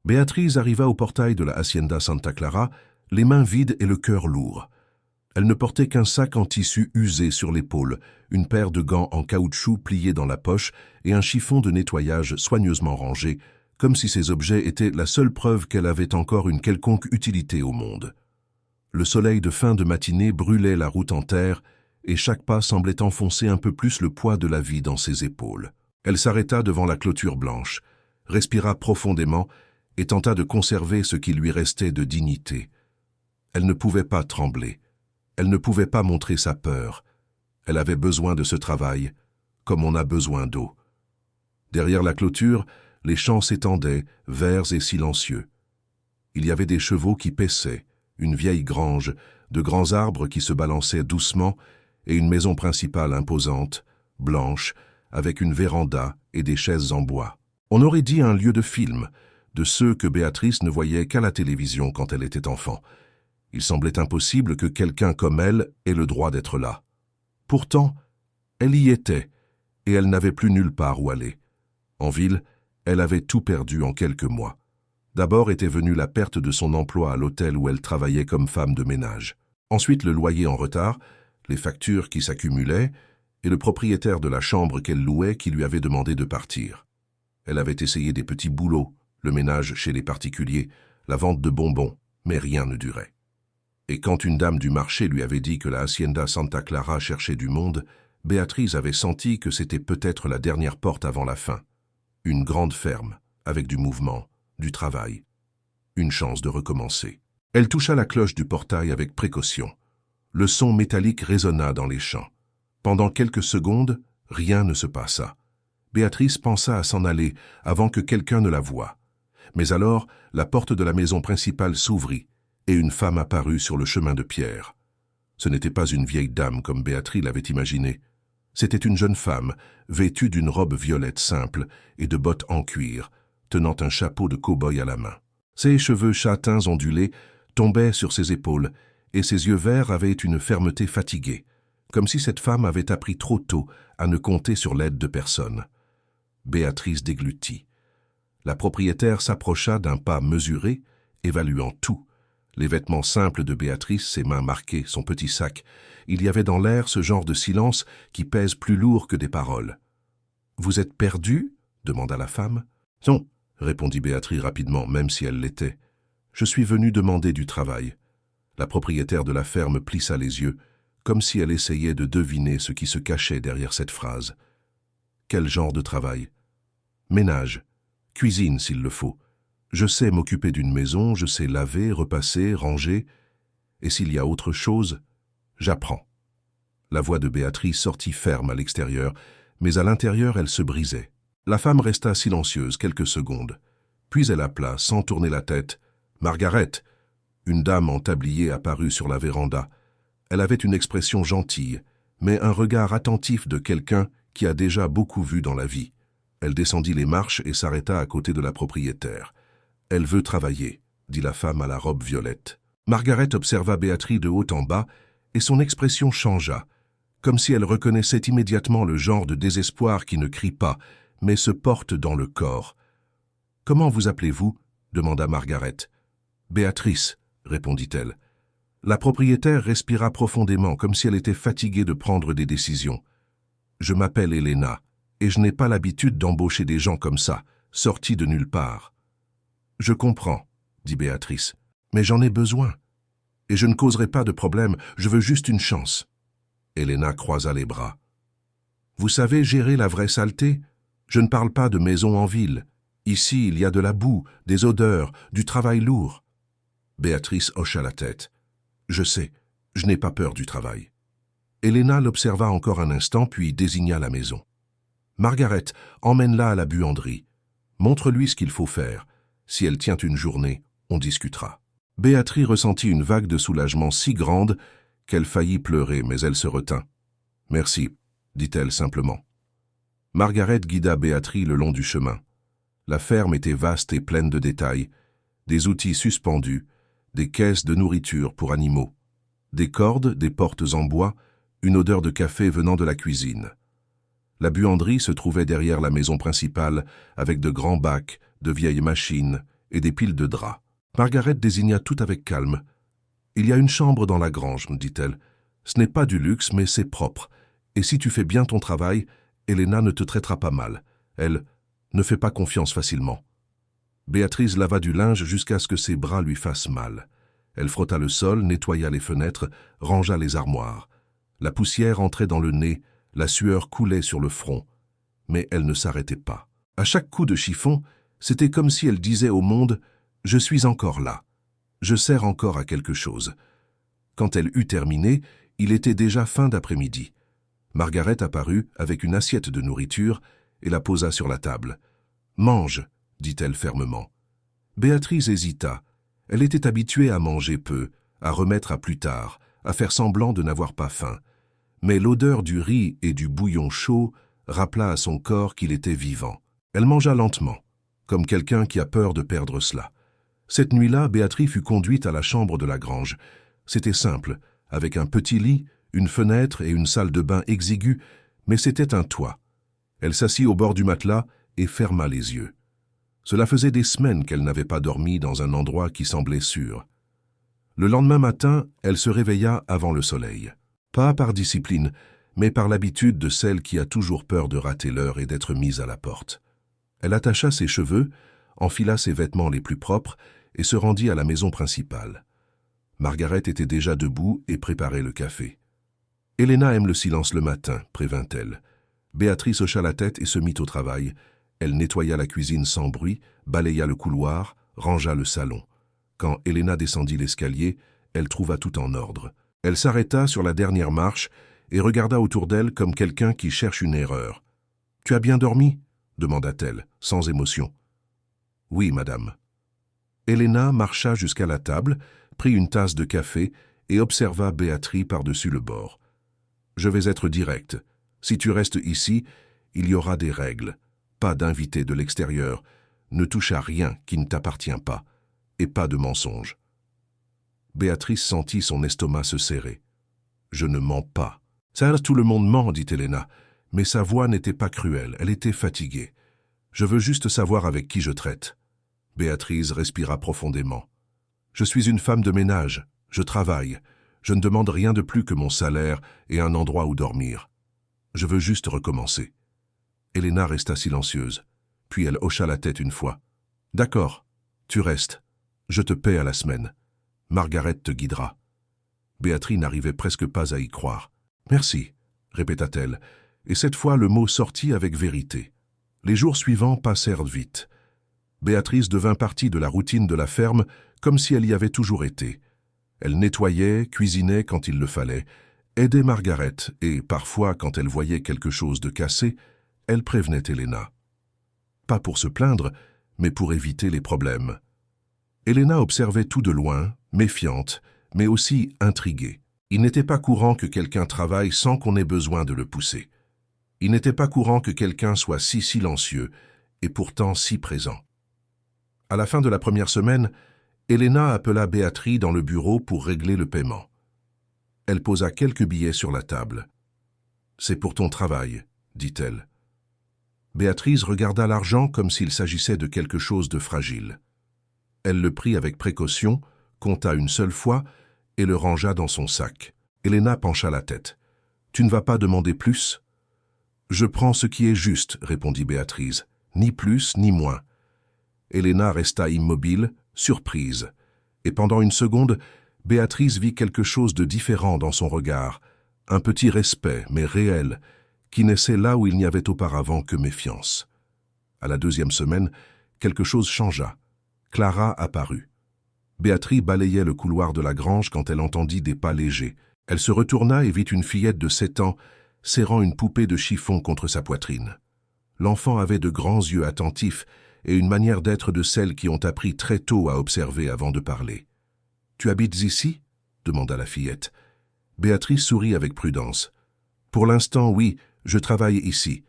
Béatrice arriva au portail de la Hacienda Santa Clara, les mains vides et le cœur lourd. Elle ne portait qu'un sac en tissu usé sur l'épaule, une paire de gants en caoutchouc pliés dans la poche et un chiffon de nettoyage soigneusement rangé, comme si ces objets étaient la seule preuve qu'elle avait encore une quelconque utilité au monde. Le soleil de fin de matinée brûlait la route en terre et chaque pas semblait enfoncer un peu plus le poids de la vie dans ses épaules. Elle s'arrêta devant la clôture blanche, respira profondément et tenta de conserver ce qui lui restait de dignité. Elle ne pouvait pas trembler. Elle ne pouvait pas montrer sa peur. Elle avait besoin de ce travail, comme on a besoin d'eau. Derrière la clôture, les champs s'étendaient, verts et silencieux. Il y avait des chevaux qui paissaient, une vieille grange, de grands arbres qui se balançaient doucement et une maison principale imposante, blanche, avec une véranda et des chaises en bois. On aurait dit un lieu de film, de ceux que Béatrice ne voyait qu'à la télévision quand elle était enfant. Il semblait impossible que quelqu'un comme elle ait le droit d'être là. Pourtant, elle y était, et elle n'avait plus nulle part où aller. En ville, elle avait tout perdu en quelques mois. D'abord était venue la perte de son emploi à l'hôtel où elle travaillait comme femme de ménage. Ensuite, le loyer en retard, les factures qui s'accumulaient, et le propriétaire de la chambre qu'elle louait qui lui avait demandé de partir. Elle avait essayé des petits boulots, le ménage chez les particuliers, la vente de bonbons, mais rien ne durait. Et quand une dame du marché lui avait dit que la Hacienda Santa Clara cherchait du monde, Béatrice avait senti que c'était peut-être la dernière porte avant la fin. Une grande ferme, avec du mouvement, du travail. Une chance de recommencer. Elle toucha la cloche du portail avec précaution. Le son métallique résonna dans les champs. Pendant quelques secondes, rien ne se passa. Béatrice pensa à s'en aller avant que quelqu'un ne la voie. Mais alors, la porte de la maison principale s'ouvrit et une femme apparut sur le chemin de pierre. Ce n'était pas une vieille dame comme Béatrice l'avait imaginé. C'était une jeune femme, vêtue d'une robe violette simple et de bottes en cuir, tenant un chapeau de cow-boy à la main. Ses cheveux châtains ondulés tombaient sur ses épaules et ses yeux verts avaient une fermeté fatiguée, comme si cette femme avait appris trop tôt à ne compter sur l'aide de personne. Béatrice déglutit. La propriétaire s'approcha d'un pas mesuré, évaluant tout. Les vêtements simples de Béatrice, ses mains marquées, son petit sac. Il y avait dans l'air ce genre de silence qui pèse plus lourd que des paroles. « Vous êtes perdue » demanda la femme. « Non » répondit Béatrice rapidement, même si elle l'était. « Je suis venue demander du travail. » La propriétaire de la ferme plissa les yeux, comme si elle essayait de deviner ce qui se cachait derrière cette phrase. « Quel genre de travail ?»« Ménage. Cuisine s'il le faut. Je sais m'occuper d'une maison, je sais laver, repasser, ranger. Et s'il y a autre chose, j'apprends. » La voix de Béatrice sortit ferme à l'extérieur, mais à l'intérieur elle se brisait. La femme resta silencieuse quelques secondes. Puis elle appela, sans tourner la tête, « Margaret !» Une dame en tablier apparut sur la véranda. Elle avait une expression gentille, mais un regard attentif de quelqu'un qui a déjà beaucoup vu dans la vie. Elle descendit les marches et s'arrêta à côté de la propriétaire. « Elle veut travailler », dit la femme à la robe violette. Margaret observa Béatrice de haut en bas et son expression changea, comme si elle reconnaissait immédiatement le genre de désespoir qui ne crie pas, mais se porte dans le corps. « Comment vous appelez-vous » demanda Margaret. « Béatrice », répondit-elle. La propriétaire respira profondément, comme si elle était fatiguée de prendre des décisions. « Je m'appelle Elena, et je n'ai pas l'habitude d'embaucher des gens comme ça, sortis de nulle part. »« Je comprends, » dit Béatrice, « mais j'en ai besoin. Et je ne causerai pas de problème, je veux juste une chance. » Elena croisa les bras. « Vous savez gérer la vraie saleté ? Je ne parle pas de maison en ville. Ici, il y a de la boue, des odeurs, du travail lourd. » Béatrice hocha la tête. « Je sais, je n'ai pas peur du travail. » Elena l'observa encore un instant, puis désigna la maison. « Margaret, emmène-la à la buanderie. Montre-lui ce qu'il faut faire. Si elle tient une journée, on discutera. » Béatrice ressentit une vague de soulagement si grande qu'elle faillit pleurer, mais elle se retint. « Merci, » dit-elle simplement. Margaret guida Béatrice le long du chemin. La ferme était vaste et pleine de détails, des outils suspendus, des caisses de nourriture pour animaux, des cordes, des portes en bois, une odeur de café venant de la cuisine. La buanderie se trouvait derrière la maison principale avec de grands bacs, de vieilles machines et des piles de draps. Margaret désigna tout avec calme. « Il y a une chambre dans la grange, me dit-elle. Ce n'est pas du luxe, mais c'est propre. Et si tu fais bien ton travail, Helena ne te traitera pas mal. Elle ne fait pas confiance facilement. » Béatrice lava du linge jusqu'à ce que ses bras lui fassent mal. Elle frotta le sol, nettoya les fenêtres, rangea les armoires. La poussière entrait dans le nez, la sueur coulait sur le front. Mais elle ne s'arrêtait pas. À chaque coup de chiffon, c'était comme si elle disait au monde « Je suis encore là. Je sers encore à quelque chose. » Quand elle eut terminé, il était déjà fin d'après-midi. Margaret apparut avec une assiette de nourriture et la posa sur la table. « Mange », dit-elle fermement. Béatrice hésita. Elle était habituée à manger peu, à remettre à plus tard, à faire semblant de n'avoir pas faim. Mais l'odeur du riz et du bouillon chaud rappela à son corps qu'il était vivant. Elle mangea lentement, comme quelqu'un qui a peur de perdre cela. Cette nuit-là, Béatrice fut conduite à la chambre de la grange. C'était simple, avec un petit lit, une fenêtre et une salle de bain exiguë, mais c'était un toit. Elle s'assit au bord du matelas et ferma les yeux. Cela faisait des semaines qu'elle n'avait pas dormi dans un endroit qui semblait sûr. Le lendemain matin, elle se réveilla avant le soleil. Pas par discipline, mais par l'habitude de celle qui a toujours peur de rater l'heure et d'être mise à la porte. Elle attacha ses cheveux, enfila ses vêtements les plus propres et se rendit à la maison principale. Margaret était déjà debout et préparait le café. « Helena aime le silence le matin », prévint-elle. Béatrice hocha la tête et se mit au travail. Elle nettoya la cuisine sans bruit, balaya le couloir, rangea le salon. Quand Helena descendit l'escalier, elle trouva tout en ordre. Elle s'arrêta sur la dernière marche et regarda autour d'elle comme quelqu'un qui cherche une erreur. « Tu as bien dormi ?» demanda-t-elle, sans émotion. « Oui, madame. » Helena marcha jusqu'à la table, prit une tasse de café et observa Béatrice par-dessus le bord. « Je vais être direct. Si tu restes ici, il y aura des règles. Pas d'invités de l'extérieur. Ne touche à rien qui ne t'appartient pas. Et pas de mensonges. » Béatrice sentit son estomac se serrer. « Je ne mens pas. »« Ça, tout le monde ment, dit Helena. Mais sa voix n'était pas cruelle, elle était fatiguée. « Je veux juste savoir avec qui je traite. » Béatrice respira profondément. « Je suis une femme de ménage. Je travaille. Je ne demande rien de plus que mon salaire et un endroit où dormir. Je veux juste recommencer. » Helena resta silencieuse. Puis elle hocha la tête une fois. « D'accord, tu restes. Je te paie à la semaine. Margaret te guidera. » Béatrice n'arrivait presque pas à y croire. « Merci, » répéta-t-elle, et cette fois le mot sortit avec vérité. Les jours suivants passèrent vite. Béatrice devint partie de la routine de la ferme comme si elle y avait toujours été. Elle nettoyait, cuisinait quand il le fallait, aidait Margaret et, parfois, quand elle voyait quelque chose de cassé, elle prévenait Helena. Pas pour se plaindre, mais pour éviter les problèmes. Helena observait tout de loin, méfiante, mais aussi intriguée. Il n'était pas courant que quelqu'un travaille sans qu'on ait besoin de le pousser. Il n'était pas courant que quelqu'un soit si silencieux et pourtant si présent. À la fin de la première semaine, Helena appela Béatrice dans le bureau pour régler le paiement. Elle posa quelques billets sur la table. « C'est pour ton travail, » dit-elle. Béatrice regarda l'argent comme s'il s'agissait de quelque chose de fragile. Elle le prit avec précaution, compta une seule fois et le rangea dans son sac. Helena pencha la tête. « Tu ne vas pas demander plus ?»« Je prends ce qui est juste, » répondit Béatrice. « Ni plus, ni moins. » Helena resta immobile, surprise. Et pendant une seconde, Béatrice vit quelque chose de différent dans son regard, un petit respect, mais réel, qui naissait là où il n'y avait auparavant que méfiance. À la deuxième semaine, quelque chose changea. Clara apparut. Béatrice balayait le couloir de la grange quand elle entendit des pas légers. Elle se retourna et vit une fillette de 7 ans serrant une poupée de chiffon contre sa poitrine. L'enfant avait de grands yeux attentifs et une manière d'être de celles qui ont appris très tôt à observer avant de parler. « Tu habites ici ?» demanda la fillette. Béatrice sourit avec prudence. « Pour l'instant, oui, je travaille ici. »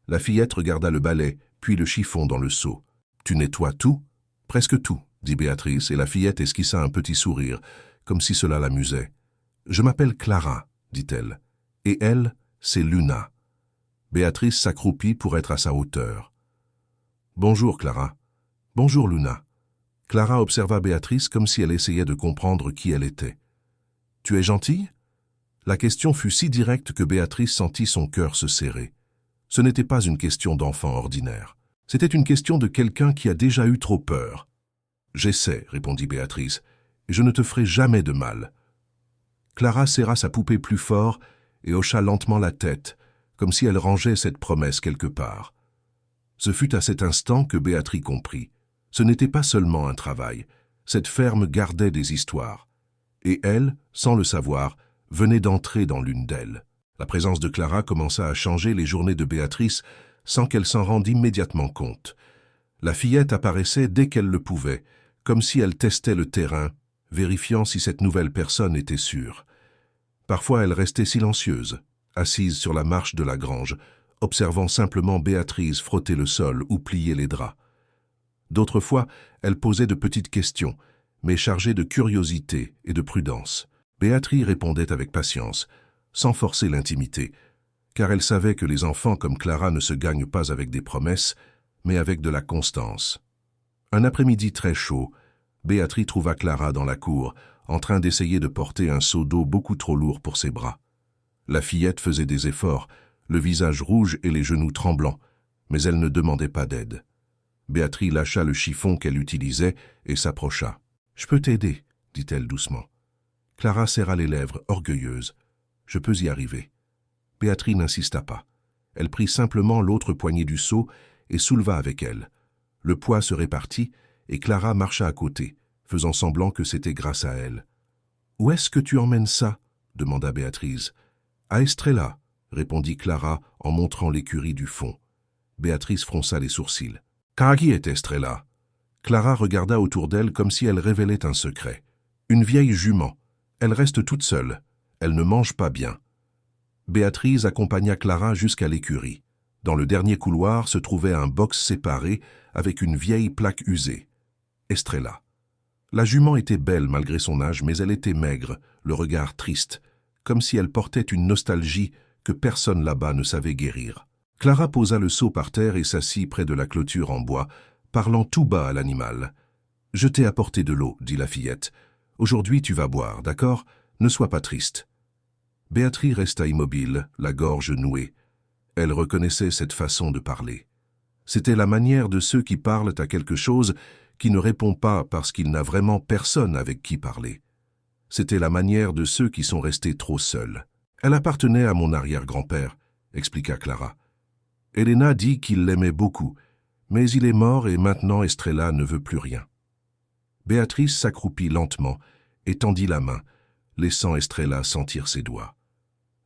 La fillette regarda le balai, puis le chiffon dans le seau. « Tu nettoies tout ?»« Presque tout, » dit Béatrice, et la fillette esquissa un petit sourire, comme si cela l'amusait. « Je m'appelle Clara, » dit-elle, « et elle, c'est Luna. » Béatrice s'accroupit pour être à sa hauteur. « Bonjour, Clara. »« Bonjour, Luna. » Clara observa Béatrice comme si elle essayait de comprendre qui elle était. « Tu es gentille ?» La question fut si directe que Béatrice sentit son cœur se serrer. Ce n'était pas une question d'enfant ordinaire. C'était une question de quelqu'un qui a déjà eu trop peur. « J'essaie, » répondit Béatrice, « et je ne te ferai jamais de mal. » Clara serra sa poupée plus fort et hocha lentement la tête, comme si elle rangeait cette promesse quelque part. Ce fut à cet instant que Béatrice comprit. Ce n'était pas seulement un travail. Cette ferme gardait des histoires. Et elle, sans le savoir, venait d'entrer dans l'une d'elles. La présence de Clara commença à changer les journées de Béatrice sans qu'elle s'en rendît immédiatement compte. La fillette apparaissait dès qu'elle le pouvait, comme si elle testait le terrain, vérifiant si cette nouvelle personne était sûre. Parfois elle restait silencieuse, assise sur la marche de la grange, observant simplement Béatrice frotter le sol ou plier les draps. D'autres fois, elle posait de petites questions, mais chargées de curiosité et de prudence. Béatrice répondait avec patience, sans forcer l'intimité, car elle savait que les enfants comme Clara ne se gagnent pas avec des promesses, mais avec de la constance. Un après-midi très chaud, Béatrice trouva Clara dans la cour, en train d'essayer de porter un seau d'eau beaucoup trop lourd pour ses bras. La fillette faisait des efforts, le visage rouge et les genoux tremblants, mais elle ne demandait pas d'aide. Béatrice lâcha le chiffon qu'elle utilisait et s'approcha. « Je peux t'aider, » dit-elle doucement. Clara serra les lèvres, orgueilleuse. « Je peux y arriver. » Béatrice n'insista pas. Elle prit simplement l'autre poignée du seau et souleva avec elle. Le poids se répartit et Clara marcha à côté, faisant semblant que c'était grâce à elle. « Où est-ce que tu emmènes ça ?» demanda Béatrice. « À Estrella » répondit Clara en montrant l'écurie du fond. Béatrice fronça les sourcils. « Car qui est Estrella ?» Clara regarda autour d'elle comme si elle révélait un secret. « Une vieille jument. Elle reste toute seule. Elle ne mange pas bien. » Béatrice accompagna Clara jusqu'à l'écurie. Dans le dernier couloir se trouvait un box séparé avec une vieille plaque usée. Estrella. La jument était belle malgré son âge, mais elle était maigre, le regard triste, comme si elle portait une nostalgie que personne là-bas ne savait guérir. Clara posa le seau par terre et s'assit près de la clôture en bois, parlant tout bas à l'animal. « Je t'ai apporté de l'eau, » dit la fillette. « Aujourd'hui tu vas boire, d'accord? Ne sois pas triste. » Béatrice resta immobile, la gorge nouée. Elle reconnaissait cette façon de parler. C'était la manière de ceux qui parlent à quelque chose qui ne répond pas parce qu'il n'a vraiment personne avec qui parler. C'était la manière de ceux qui sont restés trop seuls. « Elle appartenait à mon arrière-grand-père, » expliqua Clara. « Elena dit qu'il l'aimait beaucoup, mais il est mort et maintenant Estrella ne veut plus rien. » Béatrice s'accroupit lentement et tendit la main, laissant Estrella sentir ses doigts.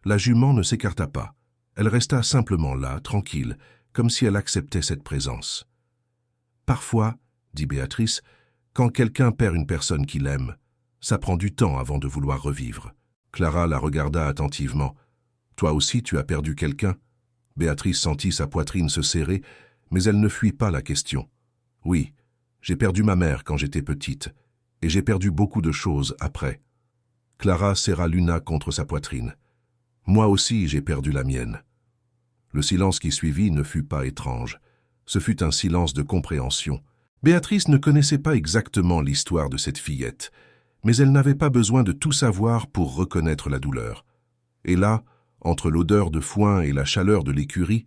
La jument ne s'écarta pas. Elle resta simplement là, tranquille, comme si elle acceptait cette présence. « Parfois, » dit Béatrice, « quand quelqu'un perd une personne qu'il aime, ça prend du temps avant de vouloir revivre. » Clara la regarda attentivement. « Toi aussi tu as perdu quelqu'un ?» Béatrice sentit sa poitrine se serrer, mais elle ne fuit pas la question. « Oui, j'ai perdu ma mère quand j'étais petite, et j'ai perdu beaucoup de choses après. » Clara serra Luna contre sa poitrine. « Moi aussi j'ai perdu la mienne. » Le silence qui suivit ne fut pas étrange. Ce fut un silence de compréhension. Béatrice ne connaissait pas exactement l'histoire de cette fillette, mais elle n'avait pas besoin de tout savoir pour reconnaître la douleur. Et là, entre l'odeur de foin et la chaleur de l'écurie,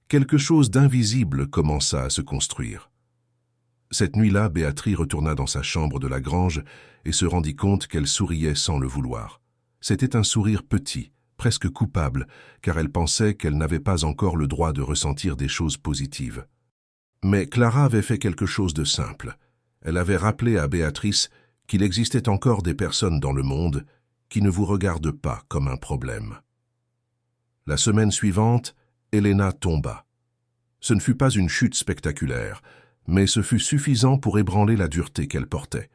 quelque chose d'invisible commença à se construire. Cette nuit-là, Béatrice retourna dans sa chambre de la grange et se rendit compte qu'elle souriait sans le vouloir. C'était un sourire petit, presque coupable, car elle pensait qu'elle n'avait pas encore le droit de ressentir des choses positives. Mais Clara avait fait quelque chose de simple. Elle avait rappelé à Béatrice qu'il existait encore des personnes dans le monde qui ne vous regardent pas comme un problème. La semaine suivante, Elena tomba. Ce ne fut pas une chute spectaculaire, mais ce fut suffisant pour ébranler la dureté qu'elle portait.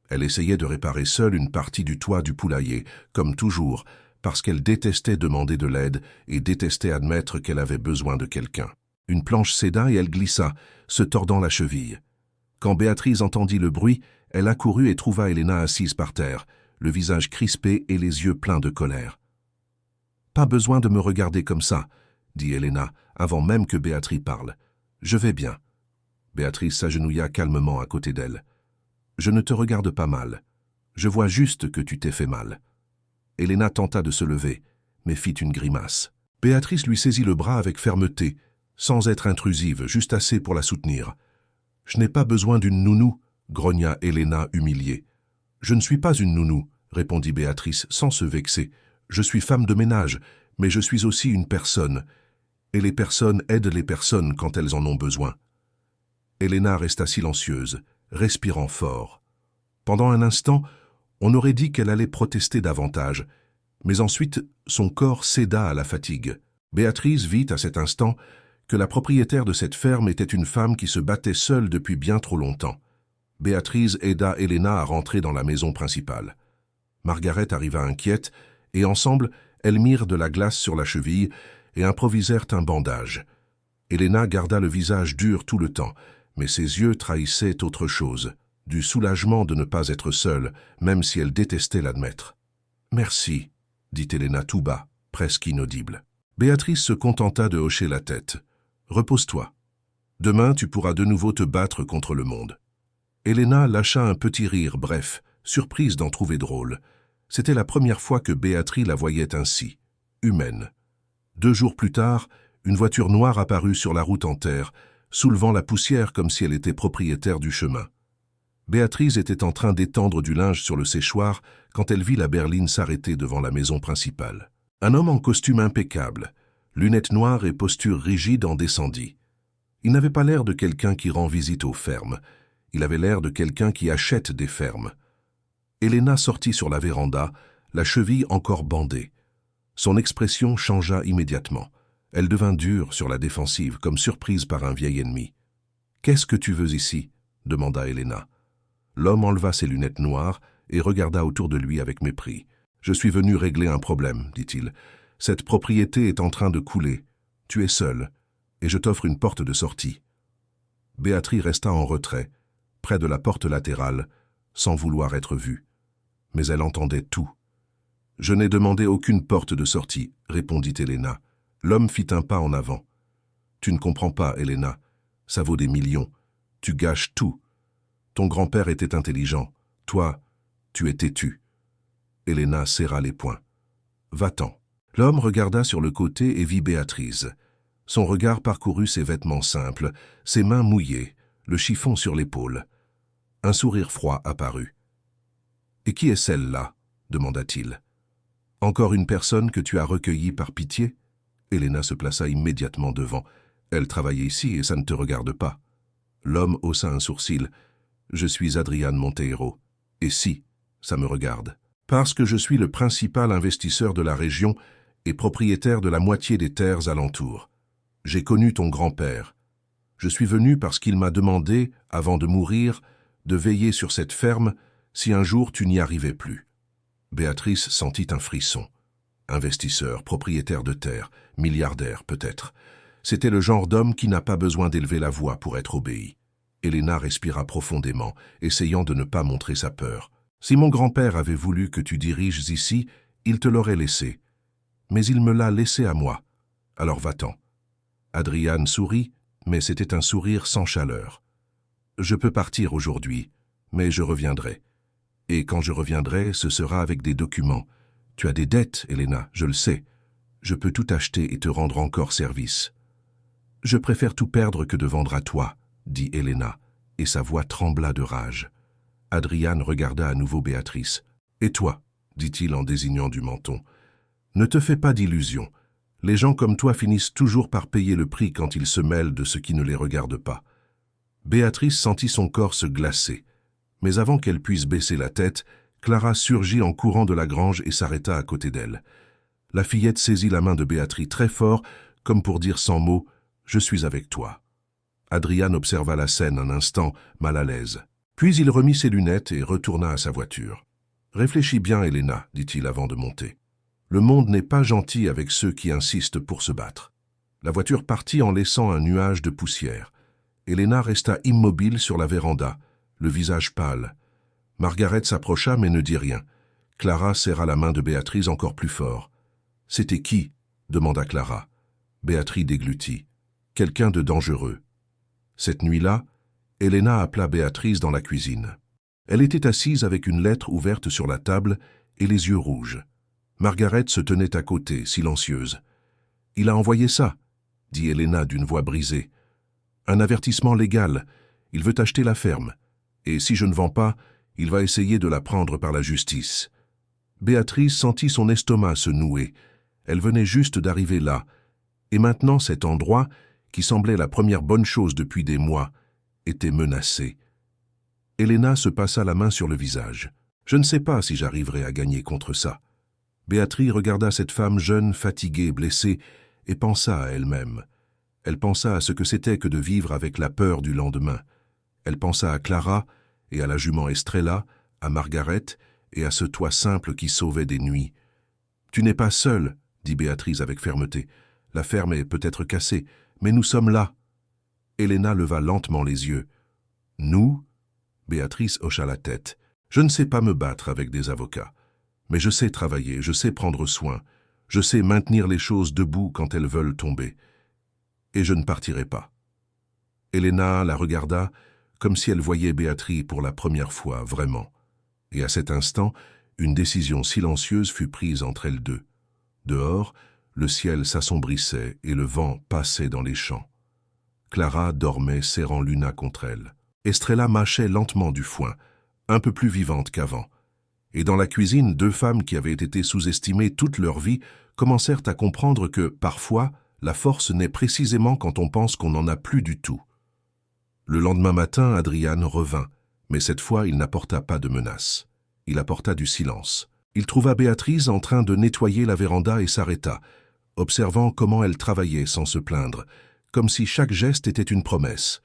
Elle essayait de réparer seule une partie du toit du poulailler, comme toujours, parce qu'elle détestait demander de l'aide et détestait admettre qu'elle avait besoin de quelqu'un. Une planche céda et elle glissa, se tordant la cheville. Quand Béatrice entendit le bruit, elle accourut et trouva Elena assise par terre, le visage crispé et les yeux pleins de colère. « Pas besoin de me regarder comme ça, » dit Elena, avant même que Béatrice parle. « Je vais bien. » Béatrice s'agenouilla calmement à côté d'elle. Je ne te regarde pas mal. Je vois juste que tu t'es fait mal. » Elena tenta de se lever, mais fit une grimace. Béatrice lui saisit le bras avec fermeté, sans être intrusive, juste assez pour la soutenir. « Je n'ai pas besoin d'une nounou, » grogna Elena humiliée. « Je ne suis pas une nounou, » répondit Béatrice sans se vexer. « Je suis femme de ménage, mais je suis aussi une personne. Et les personnes aident les personnes quand elles en ont besoin. » Elena resta silencieuse, respirant fort. Pendant un instant, on aurait dit qu'elle allait protester davantage, mais ensuite son corps céda à la fatigue. Béatrice vit à cet instant que la propriétaire de cette ferme était une femme qui se battait seule depuis bien trop longtemps. Béatrice aida Elena à rentrer dans la maison principale. Margaret arriva inquiète, et ensemble, elles mirent de la glace sur la cheville et improvisèrent un bandage. Elena garda le visage dur tout le temps, mais ses yeux trahissaient autre chose, du soulagement de ne pas être seule, même si elle détestait l'admettre. « Merci », dit Elena tout bas, presque inaudible. Béatrice se contenta de hocher la tête. « Repose-toi. Demain, tu pourras de nouveau te battre contre le monde. » Elena lâcha un petit rire bref, surprise d'en trouver drôle. C'était la première fois que Béatrice la voyait ainsi, humaine. 2 jours plus tard, une voiture noire apparut sur la route en terre, soulevant la poussière comme si elle était propriétaire du chemin. Béatrice était en train d'étendre du linge sur le séchoir quand elle vit la berline s'arrêter devant la maison principale. Un homme en costume impeccable, lunettes noires et posture rigide en descendit. Il n'avait pas l'air de quelqu'un qui rend visite aux fermes. Il avait l'air de quelqu'un qui achète des fermes. Elena sortit sur la véranda, la cheville encore bandée. Son expression changea immédiatement. Elle devint dure sur la défensive, comme surprise par un vieil ennemi. « Qu'est-ce que tu veux ici ?» demanda Elena. L'homme enleva ses lunettes noires et regarda autour de lui avec mépris. « Je suis venu régler un problème, dit-il. Cette propriété est en train de couler. Tu es seule, et je t'offre une porte de sortie. » Béatrice resta en retrait, près de la porte latérale, sans vouloir être vue. Mais elle entendait tout. « Je n'ai demandé aucune porte de sortie, » répondit Elena. L'homme fit un pas en avant. « Tu ne comprends pas, Elena. Ça vaut des millions. Tu gâches tout. Ton grand-père était intelligent. Toi, tu es têtu. » Elena serra les poings. « Va-t'en. » L'homme regarda sur le côté et vit Béatrice. Son regard parcourut ses vêtements simples, ses mains mouillées, le chiffon sur l'épaule. Un sourire froid apparut. « Et qui est celle-là » demanda-t-il. « Encore une personne que tu as recueillie par pitié ?» Elena se plaça immédiatement devant. « Elle travaille ici et ça ne te regarde pas. » L'homme haussa un sourcil. « Je suis Adrian Monteiro. Et si, ça me regarde. Parce que je suis le principal investisseur de la région et propriétaire de la moitié des terres alentours. J'ai connu ton grand-père. Je suis venu parce qu'il m'a demandé, avant de mourir, de veiller sur cette ferme si un jour tu n'y arrivais plus. » Béatrice sentit un frisson. Investisseur, propriétaire de terre, milliardaire peut-être. C'était le genre d'homme qui n'a pas besoin d'élever la voix pour être obéi. Elena respira profondément, essayant de ne pas montrer sa peur. « Si mon grand-père avait voulu que tu diriges ici, il te l'aurait laissé. Mais il me l'a laissé à moi. Alors va-t'en. » Adrian sourit, mais c'était un sourire sans chaleur. « Je peux partir aujourd'hui, mais je reviendrai. Et quand je reviendrai, ce sera avec des documents. Tu as des dettes, Elena, je le sais. Je peux tout acheter et te rendre encore service. »« Je préfère tout perdre que de vendre à toi, » dit Elena, et sa voix trembla de rage. Adrian regarda à nouveau Béatrice. « Et toi ?» dit-il en désignant du menton. « Ne te fais pas d'illusions. Les gens comme toi finissent toujours par payer le prix quand ils se mêlent de ce qui ne les regarde pas. » Béatrice sentit son corps se glacer. Mais avant qu'elle puisse baisser la tête, Clara surgit en courant de la grange et s'arrêta à côté d'elle. La fillette saisit la main de Béatrice très fort, comme pour dire sans mots « Je suis avec toi ». Adrian observa la scène un instant, mal à l'aise. Puis il remit ses lunettes et retourna à sa voiture. « Réfléchis bien, Elena, dit-il avant de monter. Le monde n'est pas gentil avec ceux qui insistent pour se battre. » La voiture partit en laissant un nuage de poussière. Elena resta immobile sur la véranda, le visage pâle. Margaret s'approcha mais ne dit rien. Clara serra la main de Béatrice encore plus fort. « C'était qui ?» demanda Clara. Béatrice déglutit. « Quelqu'un de dangereux. » Cette nuit-là, Elena appela Béatrice dans la cuisine. Elle était assise avec une lettre ouverte sur la table et les yeux rouges. Margaret se tenait à côté, silencieuse. « Il a envoyé ça », dit Helena d'une voix brisée. « Un avertissement légal. Il veut acheter la ferme. Et si je ne vends pas, il va essayer de la prendre par la justice. » Béatrice sentit son estomac se nouer. Elle venait juste d'arriver là. Et maintenant cet endroit, qui semblait la première bonne chose depuis des mois, était menacé. Helena se passa la main sur le visage. « Je ne sais pas si j'arriverai à gagner contre ça. » Béatrice regarda cette femme jeune, fatiguée, blessée, et pensa à elle-même. Elle pensa à ce que c'était que de vivre avec la peur du lendemain. Elle pensa à Clara et à la jument Estrella, à Margaret et à ce toit simple qui sauvait des nuits. « Tu n'es pas seule, » dit Béatrice avec fermeté. « La ferme est peut-être cassée, mais nous sommes là. » Helena leva lentement les yeux. « Nous ?» Béatrice hocha la tête. « Je ne sais pas me battre avec des avocats. Mais je sais travailler, je sais prendre soin. Je sais maintenir les choses debout quand elles veulent tomber. Et je ne partirai pas. » Helena la regarda comme si elle voyait Béatrice pour la première fois, vraiment. Et à cet instant, une décision silencieuse fut prise entre elles deux. Dehors, le ciel s'assombrissait et le vent passait dans les champs. Clara dormait serrant Luna contre elle. Estrella mâchait lentement du foin, un peu plus vivante qu'avant. Et dans la cuisine, deux femmes qui avaient été sous-estimées toute leur vie commencèrent à comprendre que, parfois, la force naît précisément quand on pense qu'on n'en a plus du tout. Le lendemain matin, Adrian revint, mais cette fois il n'apporta pas de menace. Il apporta du silence. Il trouva Béatrice en train de nettoyer la véranda et s'arrêta, observant comment elle travaillait sans se plaindre, comme si chaque geste était une promesse.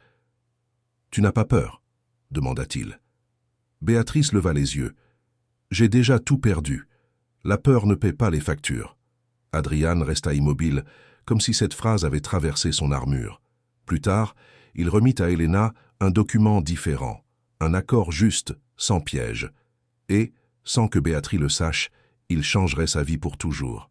« Tu n'as pas peur ?» demanda-t-il. Béatrice leva les yeux. « J'ai déjà tout perdu. La peur ne paie pas les factures. » Adrian resta immobile, comme si cette phrase avait traversé son armure. Plus tard, il remit à Helena un document différent, un accord juste, sans piège. Et, sans que Béatrice le sache, il changerait sa vie pour toujours.